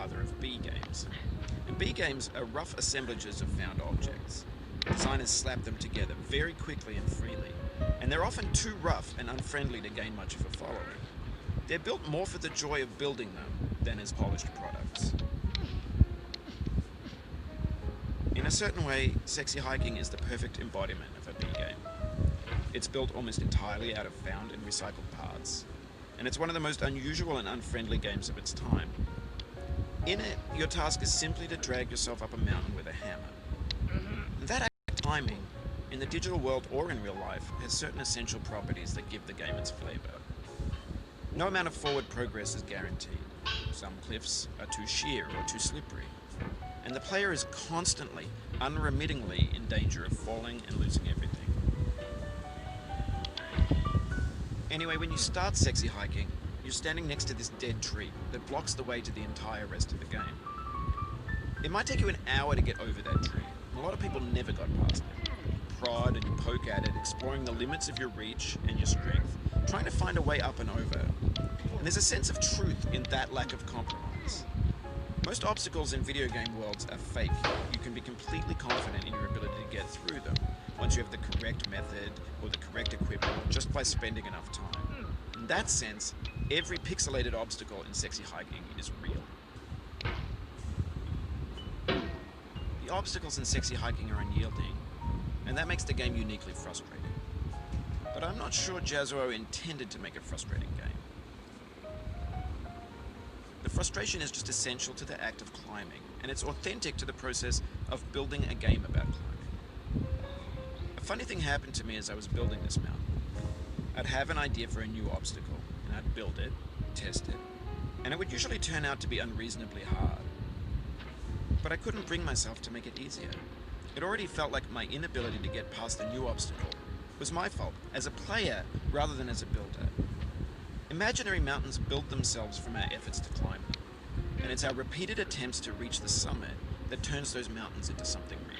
father of B games. And B games are rough assemblages of found objects. Designers slap them together very quickly and freely, and they're often too rough and unfriendly to gain much of a following. They're built more for the joy of building them than as polished products. In a certain way, Sexy Hiking is the perfect embodiment of a B game. It's built almost entirely out of found and recycled parts, and it's one of the most unusual and unfriendly games of its time. In it, your task is simply to drag yourself up a mountain with a hammer. And that act of climbing, in the digital world or in real life, has certain essential properties that give the game its flavor. No amount of forward progress is guaranteed. Some cliffs are too sheer or too slippery, and the player is constantly, unremittingly in danger of falling and losing everything. Anyway, when you start Sexy Hiking, you're standing next to this dead tree that blocks the way to the entire rest of the game. It might take you an hour to get over that tree, and a lot of people never got past it. You prod and you poke at it, exploring the limits of your reach and your strength, trying to find a way up and over. And there's a sense of truth in that lack of compromise. Most obstacles in video game worlds are fake. You can be completely confident in your ability to get through them once you have the correct method or the correct equipment just by spending enough time. In that sense, every pixelated obstacle in Sexy Hiking is real. The obstacles in Sexy Hiking are unyielding, and that makes the game uniquely frustrating. But I'm not sure Jazzuo intended to make a frustrating game. The frustration is just essential to the act of climbing, and it's authentic to the process of building a game about climbing. A funny thing happened to me as I was building this mountain. I'd have an idea for a new obstacle, and I'd build it, test it, and it would usually turn out to be unreasonably hard. But I couldn't bring myself to make it easier. It already felt like my inability to get past a new obstacle was my fault, as a player rather than as a builder. Imaginary mountains build themselves from our efforts to climb them, and it's our repeated attempts to reach the summit that turns those mountains into something real.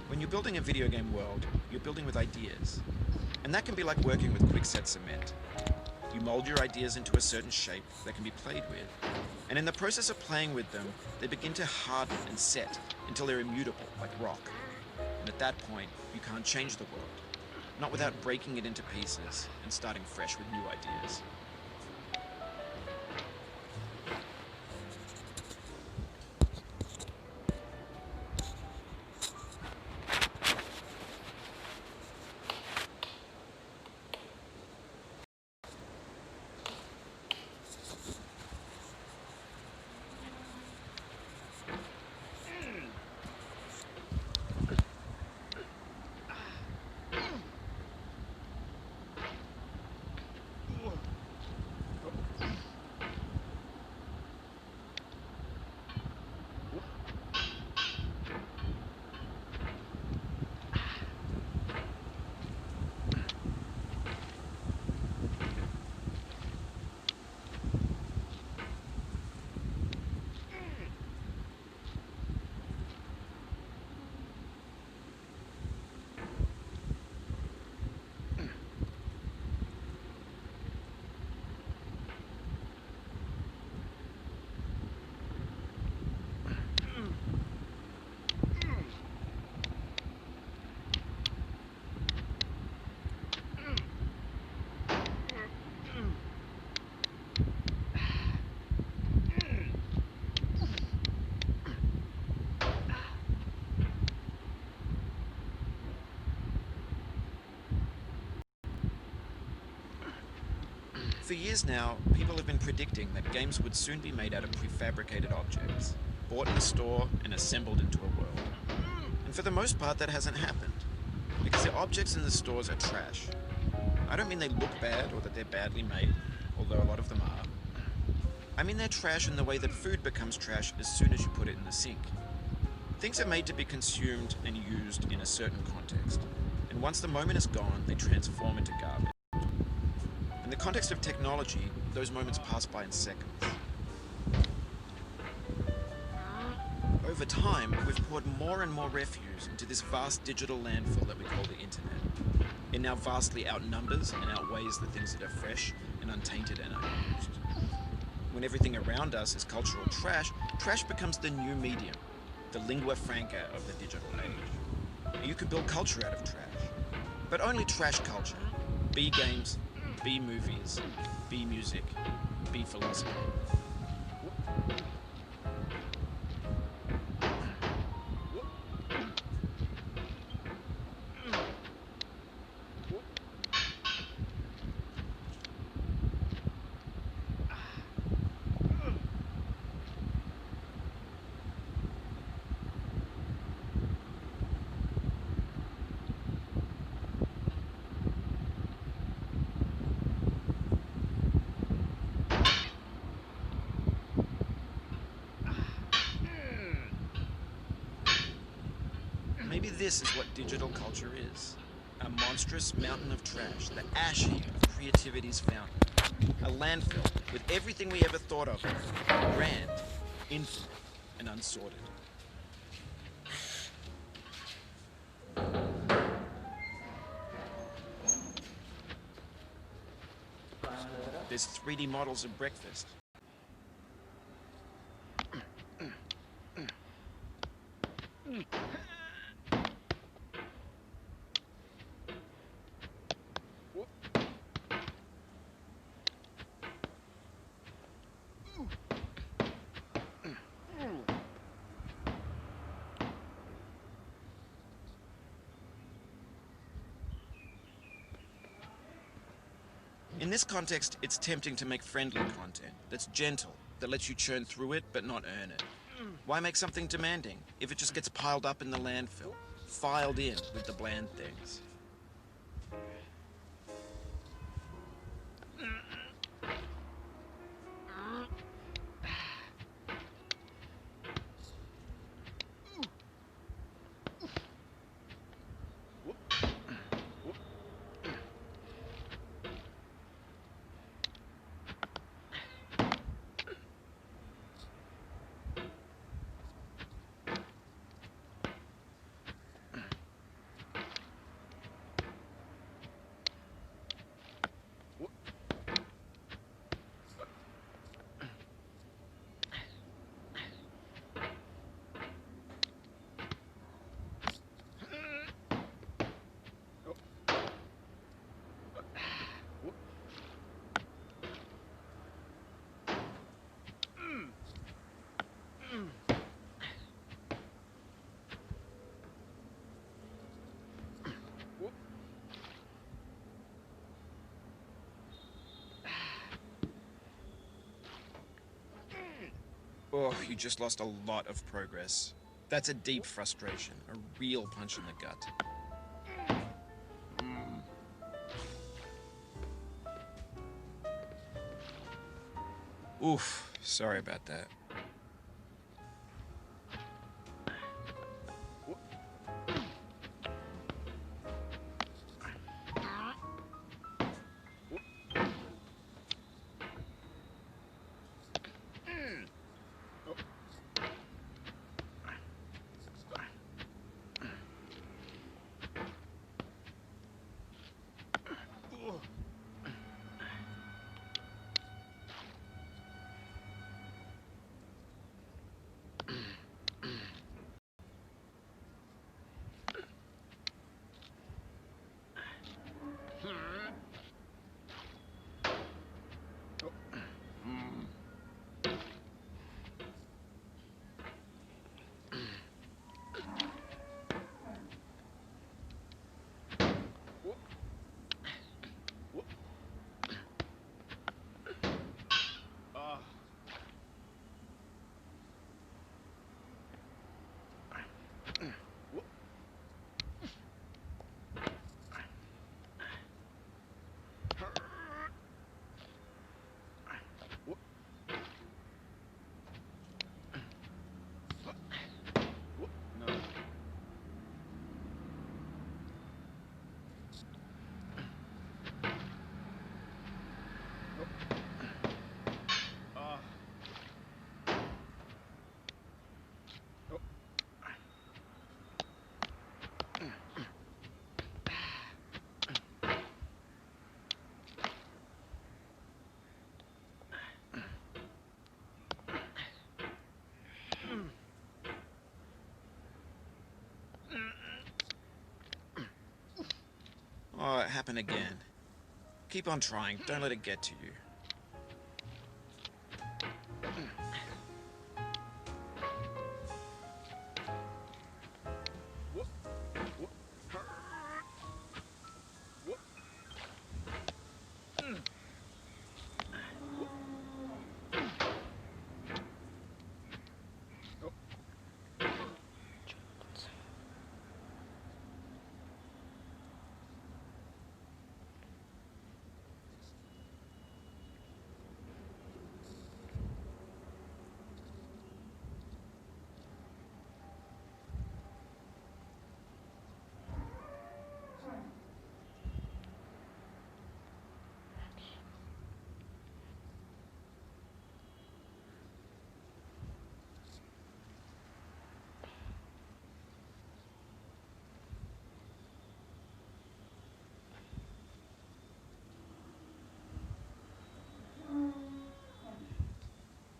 When you're building a video game world, you're building with ideas, and that can be like working with quickset cement. You mold your ideas into a certain shape that can be played with, and in the process of playing with them, they begin to harden and set until they're immutable, like rock. And at that point, you can't change the world, not without breaking it into pieces and starting fresh with new ideas. For years now, people have been predicting that games would soon be made out of prefabricated objects, bought in a store and assembled into a world. And for the most part, that hasn't happened, because the objects in the stores are trash. I don't mean they look bad or that they're badly made, although a lot of them are. I mean they're trash in the way that food becomes trash as soon as you put it in the sink. Things are made to be consumed and used in a certain context, and once the moment is gone, they transform into garbage. In the context of technology, those moments pass by in seconds. Over time, we've poured more and more refuse into this vast digital landfill that we call the internet. It now vastly outnumbers and outweighs the things that are fresh and and untainted and unused. When everything around us is cultural trash, trash becomes the new medium, the lingua franca of the digital age. You can build culture out of trash, but only trash culture. Be games, be movies, be music, be philosophy. Maybe this is what digital culture is. A monstrous mountain of trash, the ash heap of creativity's fountain. A landfill with everything we ever thought of, grand, infinite, and unsorted. There's 3D models of breakfast. In this context, it's tempting to make friendly content that's gentle, that lets you churn through it but not earn it. Why make something demanding if it just gets piled up in the landfill, filed in with the bland things? Oh, you just lost a lot of progress. That's a deep frustration, a real punch in the gut. Oof, sorry about that. happen again. Keep on trying, don't let it get to you.